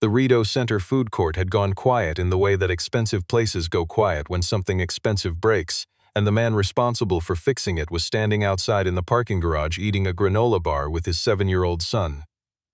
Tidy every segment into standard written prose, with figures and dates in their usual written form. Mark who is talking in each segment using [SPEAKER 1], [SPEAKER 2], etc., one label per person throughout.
[SPEAKER 1] The Rideau Center food court had gone quiet in the way that expensive places go quiet when something expensive breaks, and the man responsible for fixing it was standing outside in the parking garage eating a granola bar with his 7-year-old son.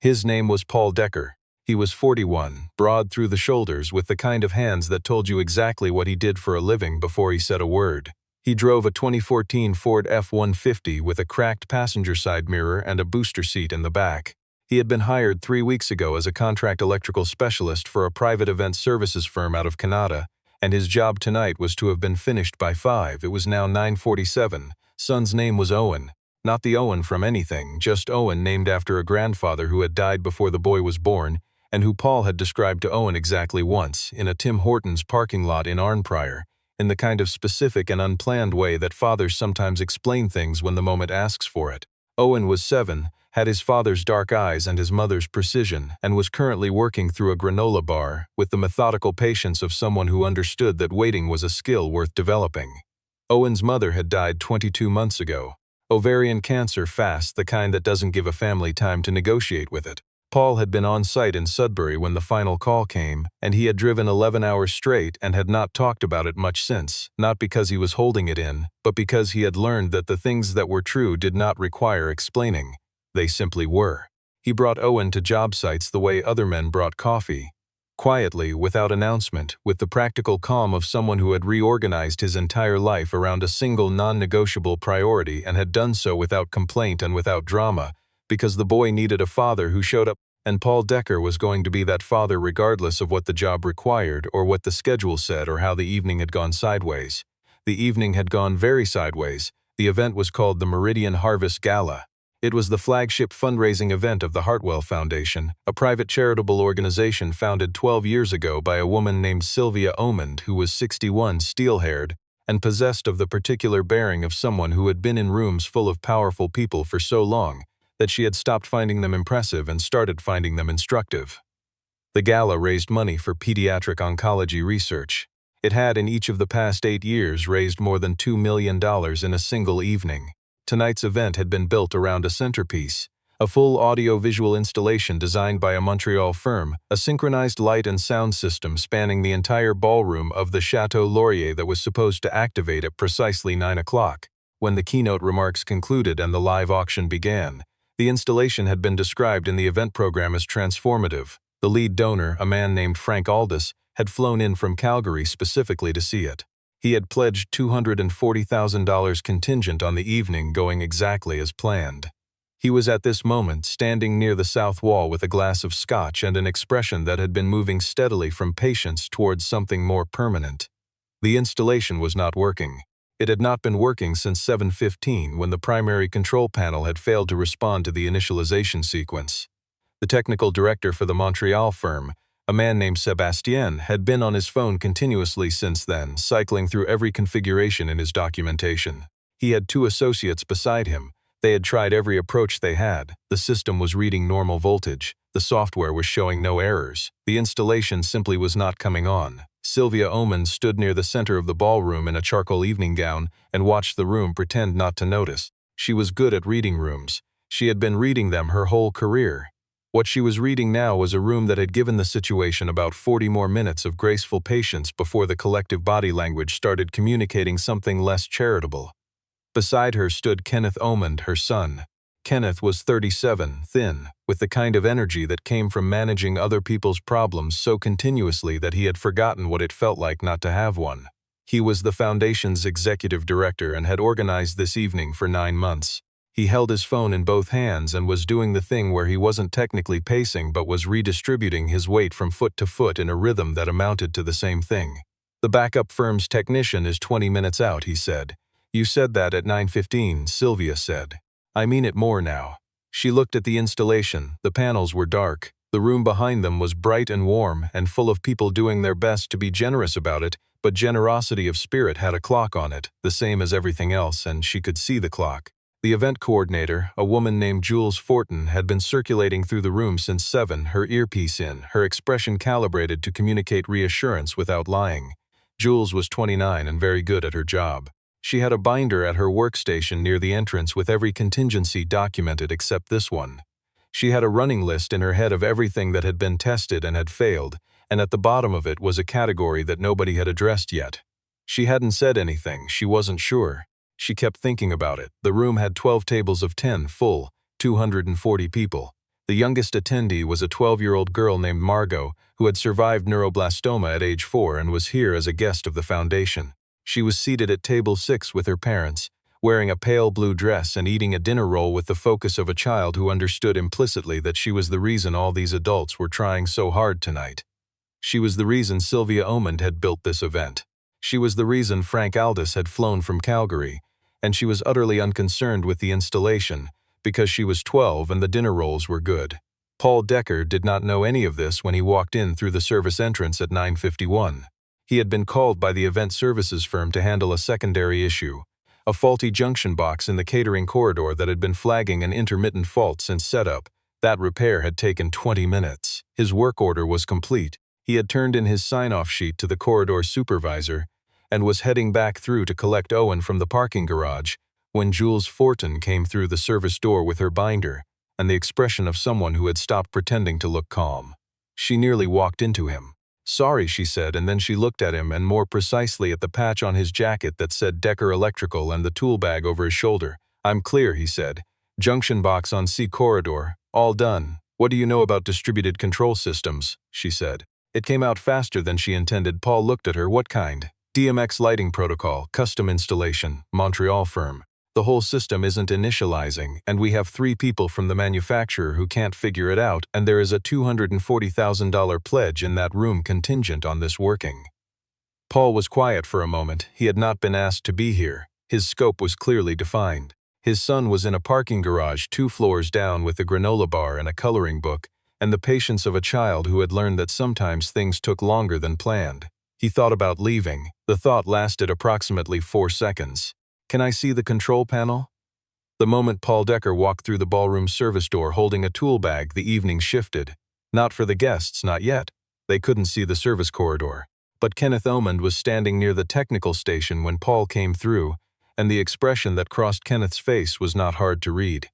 [SPEAKER 1] His name was Paul Decker. He was 41, broad through the shoulders, with the kind of hands that told you exactly what he did for a living before he said a word. He drove a 2014 Ford F-150 with a cracked passenger side mirror and a booster seat in the back. He had been hired 3 weeks ago as a contract electrical specialist for a private event services firm out of Canada, and his job tonight was to have been finished by 5. It was now 9:47. Son's name was Owen. Not the Owen from anything, just Owen, named after a grandfather who had died before the boy was born, and who Paul had described to Owen exactly once, in a Tim Hortons parking lot in Arnprior, in the kind of specific and unplanned way that fathers sometimes explain things when the moment asks for it. Owen was 7, had his father's dark eyes and his mother's precision, and was currently working through a granola bar, with the methodical patience of someone who understood that waiting was a skill worth developing. Owen's mother had died 22 months ago. Ovarian cancer fast, the kind that doesn't give a family time to negotiate with it. Paul had been on site in Sudbury when the final call came, and he had driven 11 hours straight and had not talked about it much since, not because he was holding it in, but because he had learned that the things that were true did not require explaining. They simply were. He brought Owen to job sites the way other men brought coffee. Quietly, without announcement, with the practical calm of someone who had reorganized his entire life around a single non-negotiable priority and had done so without complaint and without drama, because the boy needed a father who showed up, and Paul Decker was going to be that father regardless of what the job required or what the schedule said or how the evening had gone sideways. The evening had gone very sideways. The event was called the Meridian Harvest Gala. It was the flagship fundraising event of the Hartwell Foundation, a private charitable organization founded 12 years ago by a woman named Sylvia Omond, who was 61, steel-haired, and possessed of the particular bearing of someone who had been in rooms full of powerful people for so long that she had stopped finding them impressive and started finding them instructive. The gala raised money for pediatric oncology research. It had in each of the past 8 years raised more than $2 million in a single evening. Tonight's event had been built around a centerpiece, a full audio-visual installation designed by a Montreal firm, a synchronized light and sound system spanning the entire ballroom of the Chateau Laurier that was supposed to activate at precisely 9 o'clock. When the keynote remarks concluded and the live auction began, the installation had been described in the event program as transformative. The lead donor, a man named Frank Aldis, had flown in from Calgary specifically to see it. He had pledged $240,000 contingent on the evening going exactly as planned. He was at this moment standing near the south wall with a glass of scotch and an expression that had been moving steadily from patience towards something more permanent. The installation was not working. It had not been working since 7:15 when the primary control panel had failed to respond to the initialization sequence. The technical director for the Montreal firm, a man named Sébastien, had been on his phone continuously since then, cycling through every configuration in his documentation. He had 2 associates beside him. They had tried every approach they had. The system was reading normal voltage. The software was showing no errors. The installation simply was not coming on. Sylvia Omond stood near the center of the ballroom in a charcoal evening gown and watched the room pretend not to notice. She was good at reading rooms. She had been reading them her whole career. What she was reading now was a room that had given the situation about 40 more minutes of graceful patience before the collective body language started communicating something less charitable. Beside her stood Kenneth Omond, her son. Kenneth was 37, thin, with the kind of energy that came from managing other people's problems so continuously that he had forgotten what it felt like not to have one. He was the foundation's executive director and had organized this evening for 9 months. He held his phone in both hands and was doing the thing where he wasn't technically pacing but was redistributing his weight from foot to foot in a rhythm that amounted to the same thing. "The backup firm's technician is 20 minutes out," he said. "You said that at 9:15, Sylvia said. "I mean it more now." She looked at the installation. The panels were dark. The room behind them was bright and warm and full of people doing their best to be generous about it, but generosity of spirit had a clock on it, the same as everything else, and she could see the clock. The event coordinator, a woman named Jules Fortin, had been circulating through the room since 7, her earpiece in, her expression calibrated to communicate reassurance without lying. Jules was 29 and very good at her job. She had a binder at her workstation near the entrance with every contingency documented except this one. She had a running list in her head of everything that had been tested and had failed, and at the bottom of it was a category that nobody had addressed yet. She hadn't said anything, she wasn't sure. She kept thinking about it. The room had 12 tables of 10 full, 240 people. The youngest attendee was a 12-year-old girl named Margot, who had survived neuroblastoma at age 4 and was here as a guest of the foundation. She was seated at table 6 with her parents, wearing a pale blue dress and eating a dinner roll with the focus of a child who understood implicitly that she was the reason all these adults were trying so hard tonight. She was the reason Sylvia Omond had built this event. She was the reason Frank Aldis had flown from Calgary, and she was utterly unconcerned with the installation, because she was 12 and the dinner rolls were good. Paul Decker did not know any of this when he walked in through the service entrance at 9:51. He had been called by the event services firm to handle a secondary issue, a faulty junction box in the catering corridor that had been flagging an intermittent fault since setup. That repair had taken 20 minutes. His work order was complete. He had turned in his sign-off sheet to the corridor supervisor and was heading back through to collect Owen from the parking garage when Jules Fortin came through the service door with her binder and the expression of someone who had stopped pretending to look calm. She nearly walked into him. "Sorry," she said, and then she looked at him and more precisely at the patch on his jacket that said Decker Electrical and the tool bag over his shoulder. "I'm clear," he said. "Junction box on C corridor. All done. What do you know about distributed control systems?" she said. It came out faster than she intended. Paul looked at her. "What kind?" "DMX lighting protocol, custom installation, Montreal firm. The whole system isn't initializing, and we have 3 people from the manufacturer who can't figure it out, and there is a $240,000 pledge in that room contingent on this working." Paul was quiet for a moment. He had not been asked to be here. His scope was clearly defined. His son was in a parking garage 2 floors down with a granola bar and a coloring book, and the patience of a child who had learned that sometimes things took longer than planned. He thought about leaving. The thought lasted approximately 4 seconds. "Can I see the control panel?" The moment Paul Decker walked through the ballroom service door holding a tool bag, the evening shifted. Not for the guests, not yet. They couldn't see the service corridor. But Kenneth Omond was standing near the technical station when Paul came through, and the expression that crossed Kenneth's face was not hard to read.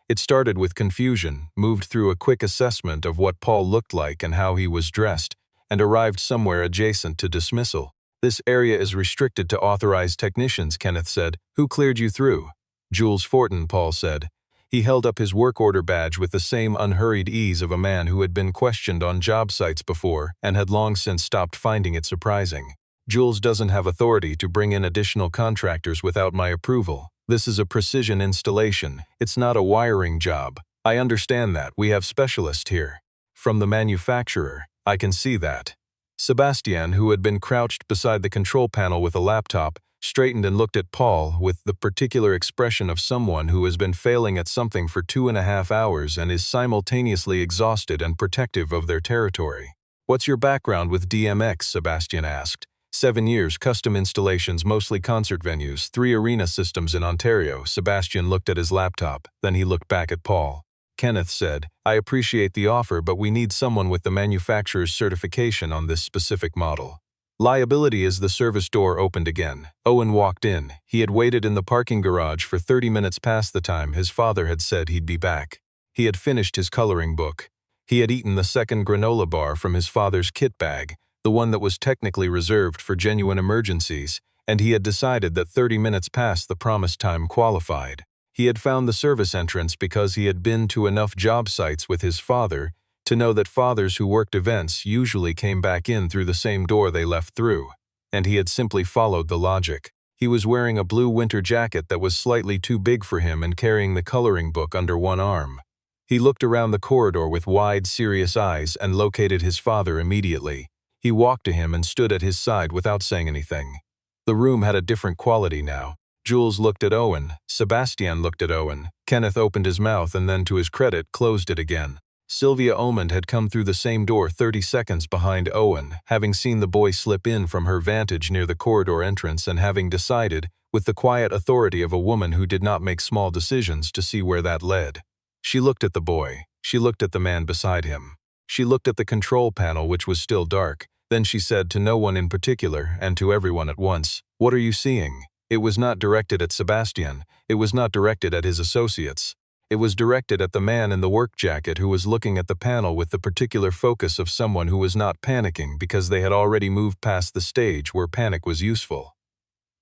[SPEAKER 1] It started with confusion, moved through a quick assessment of what Paul looked like and how he was dressed, and arrived somewhere adjacent to dismissal. "This area is restricted to authorized technicians," Kenneth said. "Who cleared you through?" "Jules Fortin," Paul said. He held up his work order badge with the same unhurried ease of a man who had been questioned on job sites before and had long since stopped finding it surprising. "Jules doesn't have authority to bring in additional contractors without my approval. This is a precision installation. It's not a wiring job. I understand that. We have specialists here. From the manufacturer. I can see that." Sebastian, who had been crouched beside the control panel with a laptop, straightened and looked at Paul with the particular expression of someone who has been failing at something for 2.5 hours and is simultaneously exhausted and protective of their territory. "What's your background with DMX?" Sebastian asked. 7 years, custom installations, mostly concert venues, 3 arena systems in Ontario. Sebastian looked at his laptop, then he looked back at Paul. Kenneth said, "I appreciate the offer, but we need someone with the manufacturer's certification on this specific model." Liability as the service door opened again. Owen walked in. He had waited in the parking garage for 30 minutes past the time his father had said he'd be back. He had finished his coloring book. He had eaten the second granola bar from his father's kit bag, the one that was technically reserved for genuine emergencies, and he had decided that 30 minutes past the promised time qualified. He had found the service entrance because he had been to enough job sites with his father to know that fathers who worked events usually came back in through the same door they left through, and he had simply followed the logic. He was wearing a blue winter jacket that was slightly too big for him and carrying the coloring book under one arm. He looked around the corridor with wide, serious eyes and located his father immediately. He walked to him and stood at his side without saying anything. The room had a different quality now. Jules looked at Owen. Sebastian looked at Owen. Kenneth opened his mouth and then, to his credit, closed it again. Sylvia Omond had come through the same door 30 seconds behind Owen, having seen the boy slip in from her vantage near the corridor entrance and having decided, with the quiet authority of a woman who did not make small decisions, to see where that led. She looked at the boy. She looked at the man beside him. She looked at the control panel, which was still dark. Then she said to no one in particular and to everyone at once, "What are you seeing?" It was not directed at Sebastian. It was not directed at his associates. It was directed at the man in the work jacket who was looking at the panel with the particular focus of someone who was not panicking because they had already moved past the stage where panic was useful.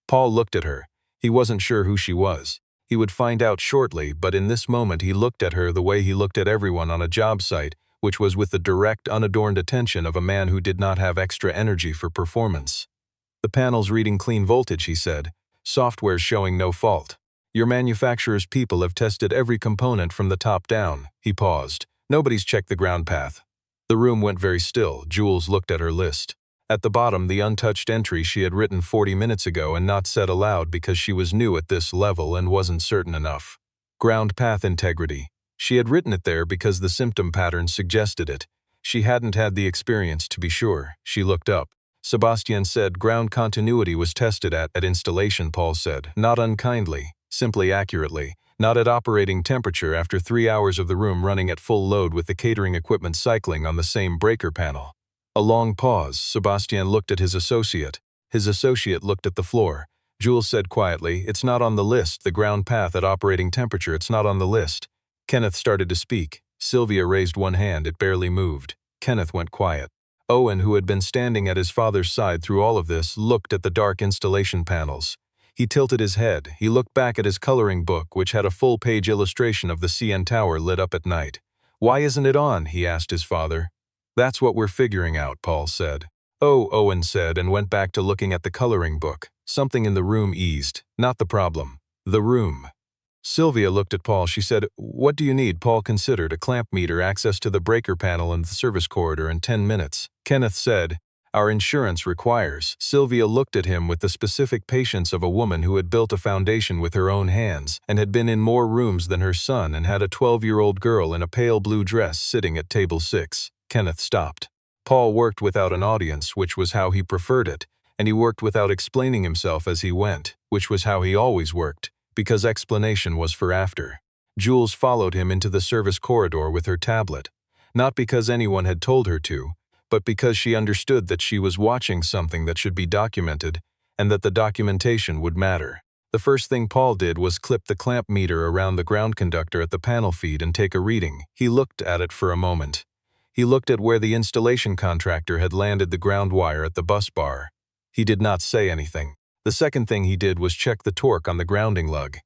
[SPEAKER 1] Paul looked at her. He wasn't sure who she was. He would find out shortly, but in this moment he looked at her the way he looked at everyone on a job site, which was with the direct, unadorned attention of a man who did not have extra energy for performance. "The panel's reading clean voltage," he said. "Software's showing no fault. Your manufacturer's people have tested every component from the top down." He paused. "Nobody's checked the ground path." The room went very still. Jules looked at her list. At the bottom, the untouched entry she had written 40 minutes ago and not said aloud because she was new at this level and wasn't certain enough. Ground path integrity. She had written it there because the symptom pattern suggested it. She hadn't had the experience to be sure. She looked up. Sebastian said ground continuity was tested at installation, Paul said. Not unkindly, simply accurately. Not at operating temperature after 3 hours of the room running at full load with the catering equipment cycling on the same breaker panel. A long pause. Sebastian looked at his associate. His associate looked at the floor. Jules said quietly, "It's not on the list. The ground path at operating temperature, it's not on the list." Kenneth started to speak. Sylvia raised one hand. It barely moved. Kenneth went quiet. Owen, who had been standing at his father's side through all of this, looked at the dark installation panels. He tilted his head. He looked back at his coloring book, which had a full-page illustration of the CN Tower lit up at night. "Why isn't it on?" he asked his father. "That's what we're figuring out," Paul said. "Oh," Owen said, and went back to looking at the coloring book. Something in the room eased. Not the problem. The room. Sylvia looked at Paul. She said, "What do you need?" Paul considered. "A clamp meter, access to the breaker panel and the service corridor in 10 minutes. Kenneth said, "Our insurance requires." Sylvia looked at him with the specific patience of a woman who had built a foundation with her own hands and had been in more rooms than her son and had a 12-year-old girl in a pale blue dress sitting at table 6. Kenneth stopped. Paul worked without an audience, which was how he preferred it, and he worked without explaining himself as he went, which was how he always worked, because explanation was for after. Jules followed him into the service corridor with her tablet, not because anyone had told her to, but because she understood that she was watching something that should be documented, and that the documentation would matter. The first thing Paul did was clip the clamp meter around the ground conductor at the panel feed and take a reading. He looked at it for a moment. He looked at where the installation contractor had landed the ground wire at the bus bar. He did not say anything. The second thing he did was check the torque on the grounding lug.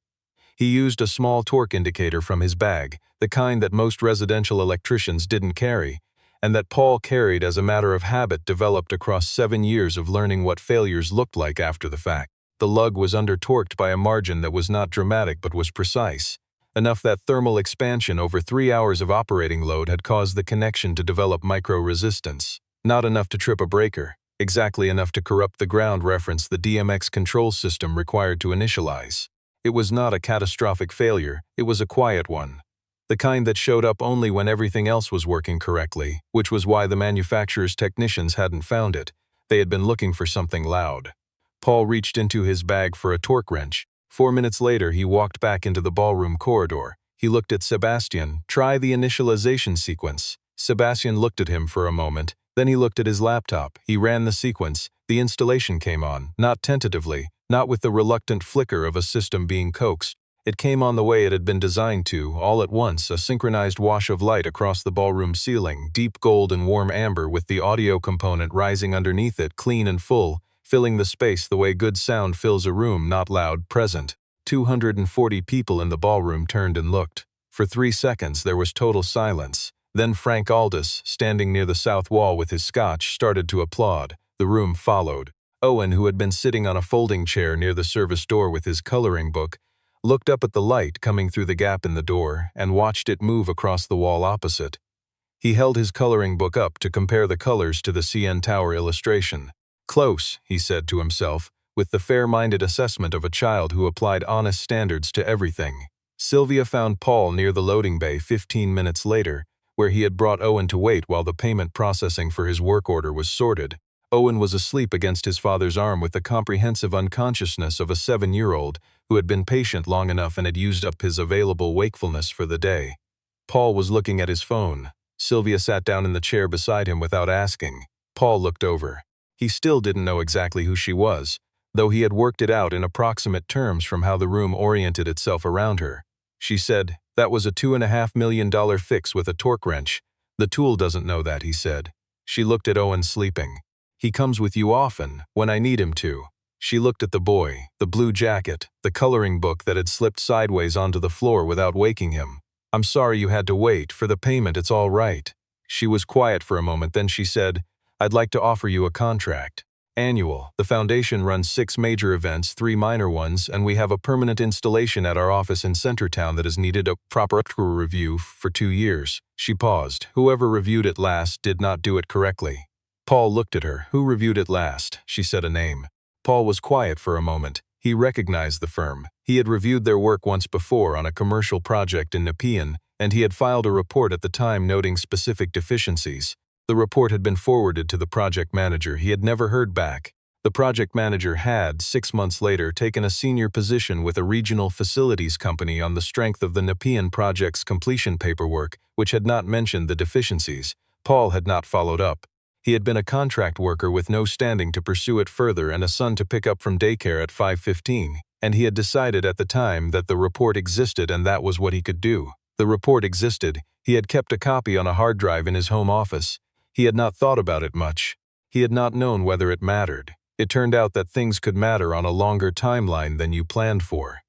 [SPEAKER 1] He used a small torque indicator from his bag, the kind that most residential electricians didn't carry, and that Paul carried as a matter of habit developed across 7 years of learning what failures looked like after the fact. The lug was under-torqued by a margin that was not dramatic but was precise. Enough that thermal expansion over 3 hours of operating load had caused the connection to develop micro-resistance. Not enough to trip a breaker, exactly enough to corrupt the ground reference the DMX control system required to initialize. It was not a catastrophic failure, it was a quiet one. The kind that showed up only when everything else was working correctly, which was why the manufacturer's technicians hadn't found it. They had been looking for something loud. Paul reached into his bag for a torque wrench. 4 minutes later, he walked back into the ballroom corridor. He looked at Sebastian. "Try the initialization sequence." Sebastian looked at him for a moment. Then he looked at his laptop. He ran the sequence. The installation came on, not tentatively, not with the reluctant flicker of a system being coaxed. It came on the way it had been designed to, all at once, a synchronized wash of light across the ballroom ceiling, deep gold and warm amber with the audio component rising underneath it, clean and full, filling the space the way good sound fills a room, not loud, present. 240 people in the ballroom turned and looked. For 3 seconds there was total silence. Then Frank Aldous, standing near the south wall with his scotch, started to applaud. The room followed. Owen, who had been sitting on a folding chair near the service door with his coloring book, looked up at the light coming through the gap in the door and watched it move across the wall opposite. He held his coloring book up to compare the colors to the CN Tower illustration. "Close," he said to himself, with the fair-minded assessment of a child who applied honest standards to everything. Sylvia found Paul near the loading bay 15 minutes later, where he had brought Owen to wait while the payment processing for his work order was sorted. Owen was asleep against his father's arm with the comprehensive unconsciousness of a 7-year-old who had been patient long enough and had used up his available wakefulness for the day. Paul was looking at his phone. Sylvia sat down in the chair beside him without asking. Paul looked over. He still didn't know exactly who she was, though he had worked it out in approximate terms from how the room oriented itself around her. She said, That was a $2.5 million fix with a torque wrench. The tool doesn't know that, he said. She looked at Owen sleeping. He comes with you often, when I need him to. She looked at the boy, the blue jacket, the coloring book that had slipped sideways onto the floor without waking him. I'm sorry you had to wait. For the payment, it's all right. She was quiet for a moment, then she said, I'd like to offer you a contract. Annual. The foundation runs 6 major events, 3 minor ones, and we have a permanent installation at our office in Centertown that has needed a proper review for 2 years. She paused. Whoever reviewed it last did not do it correctly. Paul looked at her. Who reviewed it last? She said a name. Paul was quiet for a moment. He recognized the firm. He had reviewed their work once before on a commercial project in Nepean, and he had filed a report at the time noting specific deficiencies. The report had been forwarded to the project manager. He had never heard back. The project manager had, 6 months later, taken a senior position with a regional facilities company on the strength of the Nepean project's completion paperwork, which had not mentioned the deficiencies. Paul had not followed up. He had been a contract worker with no standing to pursue it further and a son to pick up from daycare at 5:15, and he had decided at the time that the report existed and that was what he could do. The report existed. He had kept a copy on a hard drive in his home office. He had not thought about it much. He had not known whether it mattered. It turned out that things could matter on a longer timeline than you planned for.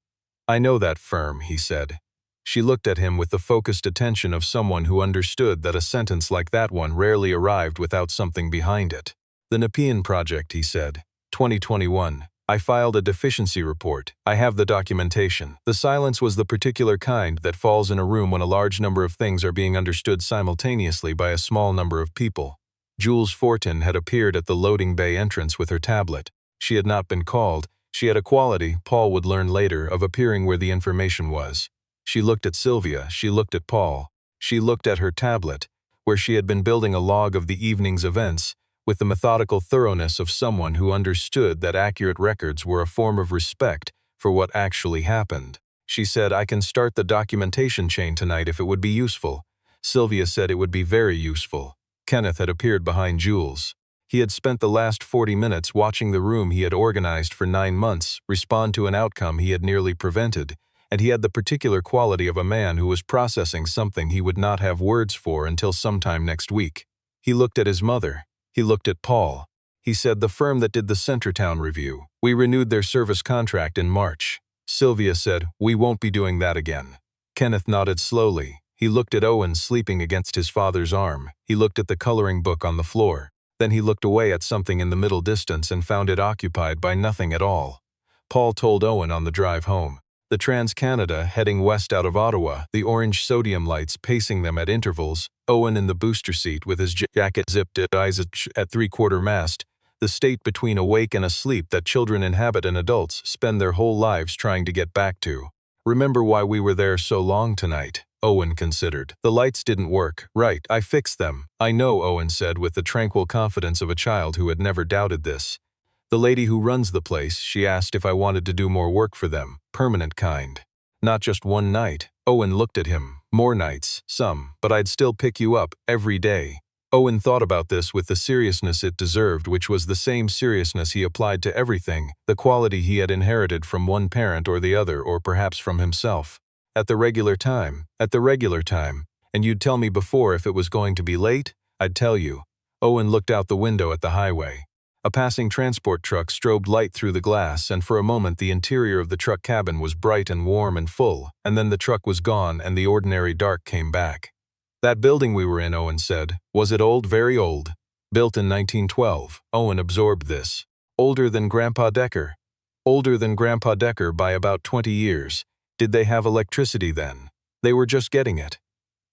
[SPEAKER 1] I know that firm, he said. She looked at him with the focused attention of someone who understood that a sentence like that one rarely arrived without something behind it. The Nepean project, he said. 2021. I filed a deficiency report. I have the documentation. The silence was the particular kind that falls in a room when a large number of things are being understood simultaneously by a small number of people. Jules Fortin had appeared at the loading bay entrance with her tablet. She had not been called. She had a quality, Paul would learn later, of appearing where the information was. She looked at Sylvia. She looked at Paul. She looked at her tablet, where she had been building a log of the evening's events, with the methodical thoroughness of someone who understood that accurate records were a form of respect for what actually happened. She said, I can start the documentation chain tonight if it would be useful. Sylvia said it would be very useful. Kenneth had appeared behind Jules. He had spent the last 40 minutes watching the room he had organized for 9 months respond to an outcome he had nearly prevented, and he had the particular quality of a man who was processing something he would not have words for until sometime next week. He looked at his mother. He looked at Paul. He said, the firm that did the Centertown review. We renewed their service contract in March. Sylvia said, we won't be doing that again. Kenneth nodded slowly. He looked at Owen sleeping against his father's arm. He looked at the coloring book on the floor. Then he looked away at something in the middle distance and found it occupied by nothing at all. Paul told Owen on the drive home. The Trans-Canada heading west out of Ottawa, the orange sodium lights pacing them at intervals, Owen in the booster seat with his jacket zipped at eyes at 3/4 mast, the state between awake and asleep that children inhabit and adults spend their whole lives trying to get back to. Remember why we were there so long tonight? Owen considered. The lights didn't work. Right, I fixed them. I know, Owen said with the tranquil confidence of a child who had never doubted this. The lady who runs the place, she asked if I wanted to do more work for them, permanent kind. Not just one night. Owen looked at him. More nights, some, but I'd still pick you up, every day. Owen thought about this with the seriousness it deserved, which was the same seriousness he applied to everything, the quality he had inherited from one parent or the other, or perhaps from himself. At the regular time, and you'd tell me before if it was going to be late, I'd tell you. Owen looked out the window at the highway. A passing transport truck strobed light through the glass, and for a moment the interior of the truck cabin was bright and warm and full, and then the truck was gone and the ordinary dark came back. That building we were in, Owen said. Was it old? Very old. Built in 1912. Owen absorbed this. Older than Grandpa Decker. Older than Grandpa Decker by about 20 years. Did they have electricity then? They were just getting it.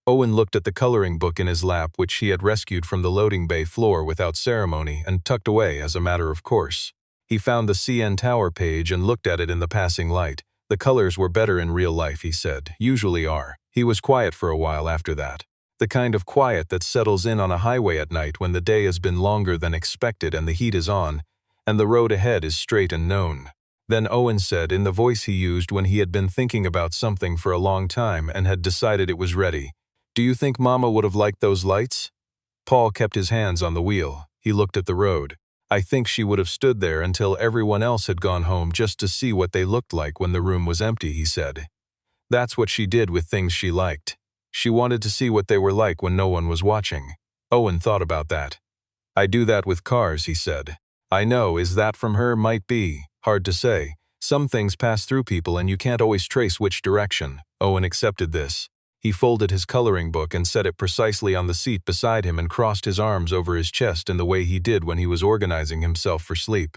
[SPEAKER 1] Owen looked at the coloring book in his lap, which he had rescued from the loading bay floor without ceremony and tucked away as a matter of course. He found the CN Tower page and looked at it in the passing light. The colors were better in real life, he said, usually are. He was quiet for a while after that. The kind of quiet that settles in on a highway at night when the day has been longer than expected and the heat is on, and the road ahead is straight and known. Then Owen said, in the voice he used when he had been thinking about something for a long time and had decided it was ready, do you think Mama would have liked those lights? Paul kept his hands on the wheel. He looked at the road. I think she would have stood there until everyone else had gone home just to see what they looked like when the room was empty, he said. That's what she did with things she liked. She wanted to see what they were like when no one was watching. Owen thought about that. I do that with cars, he said. I know, is that from her? Might be. Hard to say. Some things pass through people and you can't always trace which direction. Owen accepted this. He folded his coloring book and set it precisely on the seat beside him and crossed his arms over his chest in the way he did when he was organizing himself for sleep.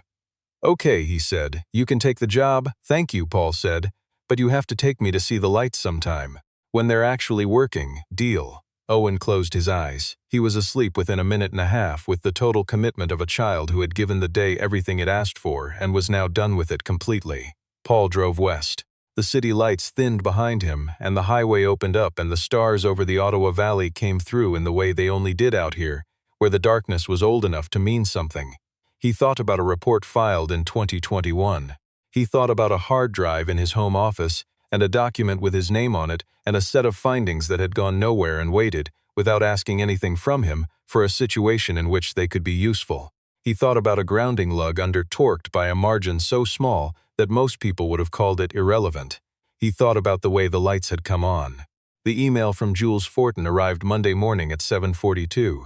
[SPEAKER 1] Okay, he said. You can take the job. Thank you, Paul said. But you have to take me to see the lights sometime. When they're actually working. Deal. Owen closed his eyes. He was asleep within a minute and a half with the total commitment of a child who had given the day everything it asked for and was now done with it completely. Paul drove west. The city lights thinned behind him, and the highway opened up and the stars over the Ottawa Valley came through in the way they only did out here, where the darkness was old enough to mean something. He thought about a report filed in 2021. He thought about a hard drive in his home office, and a document with his name on it, and a set of findings that had gone nowhere and waited, without asking anything from him, for a situation in which they could be useful. He thought about a grounding lug under-torqued by a margin so small that most people would have called it irrelevant. He thought about the way the lights had come on. The email from Jules Fortin arrived Monday morning at 7:42.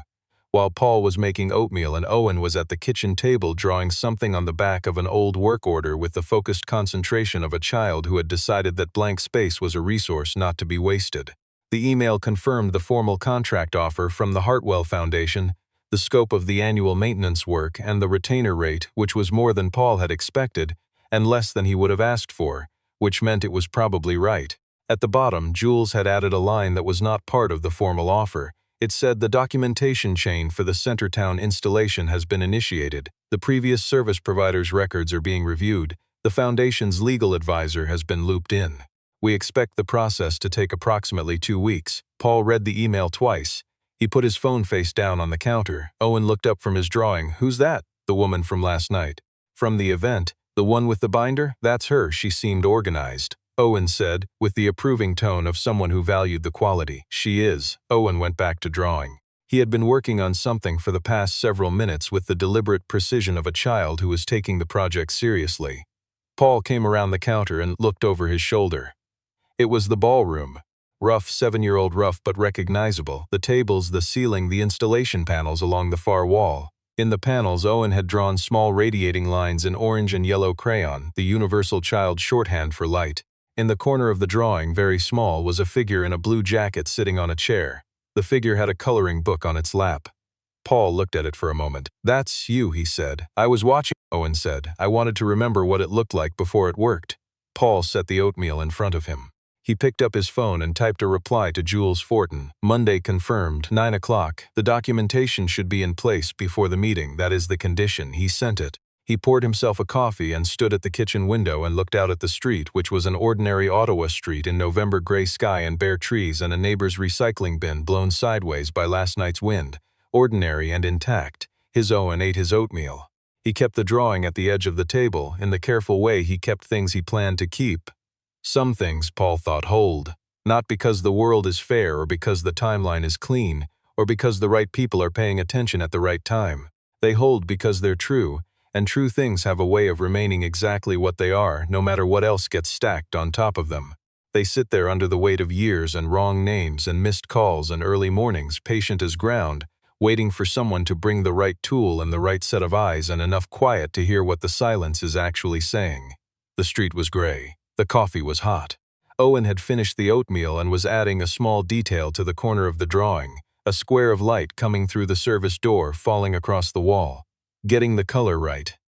[SPEAKER 1] While Paul was making oatmeal and Owen was at the kitchen table drawing something on the back of an old work order with the focused concentration of a child who had decided that blank space was a resource not to be wasted. The email confirmed the formal contract offer from the Hartwell Foundation, the scope of the annual maintenance work and the retainer rate, which was more than Paul had expected, and less than he would have asked for, which meant it was probably right. At the bottom, Jules had added a line that was not part of the formal offer. It said the documentation chain for the Centertown installation has been initiated. The previous service provider's records are being reviewed. The Foundation's legal advisor has been looped in. We expect the process to take approximately 2 weeks. Paul read the email twice. He put his phone face down on the counter. Owen looked up from his drawing. Who's that? The woman from last night. From the event. The one with the binder? That's her. She seemed organized. Owen said, with the approving tone of someone who valued the quality. She is. Owen went back to drawing. He had been working on something for the past several minutes with the deliberate precision of a child who was taking the project seriously. Paul came around the counter and looked over his shoulder. It was the ballroom. Rough, 7-year-old rough but recognizable. The tables, the ceiling, the installation panels along the far wall. In the panels, Owen had drawn small radiating lines in orange and yellow crayon, the universal child shorthand for light. In the corner of the drawing, very small, was a figure in a blue jacket sitting on a chair. The figure had a coloring book on its lap. Paul looked at it for a moment. That's you, he said. I was watching, Owen said. I wanted to remember what it looked like before it worked. Paul set the oatmeal in front of him. He picked up his phone and typed a reply to Jules Fortin. Monday confirmed, 9 o'clock. The documentation should be in place before the meeting. That is the condition. He sent it. He poured himself a coffee and stood at the kitchen window and looked out at the street, which was an ordinary Ottawa street in November gray sky and bare trees and a neighbor's recycling bin blown sideways by last night's wind. Ordinary and intact. His Owen ate his oatmeal. He kept the drawing at the edge of the table, in the careful way he kept things he planned to keep. Some things, Paul thought, hold. Not because the world is fair or because the timeline is clean, or because the right people are paying attention at the right time. They hold because they're true. And true things have a way of remaining exactly what they are, no matter what else gets stacked on top of them. They sit there under the weight of years and wrong names and missed calls and early mornings, patient as ground, waiting for someone to bring the right tool and the right set of eyes and enough quiet to hear what the silence is actually saying. The street was gray. The coffee was hot. Owen had finished the oatmeal and was adding a small detail to the corner of the drawing, a square of light coming through the service door falling across the wall. Getting the color right.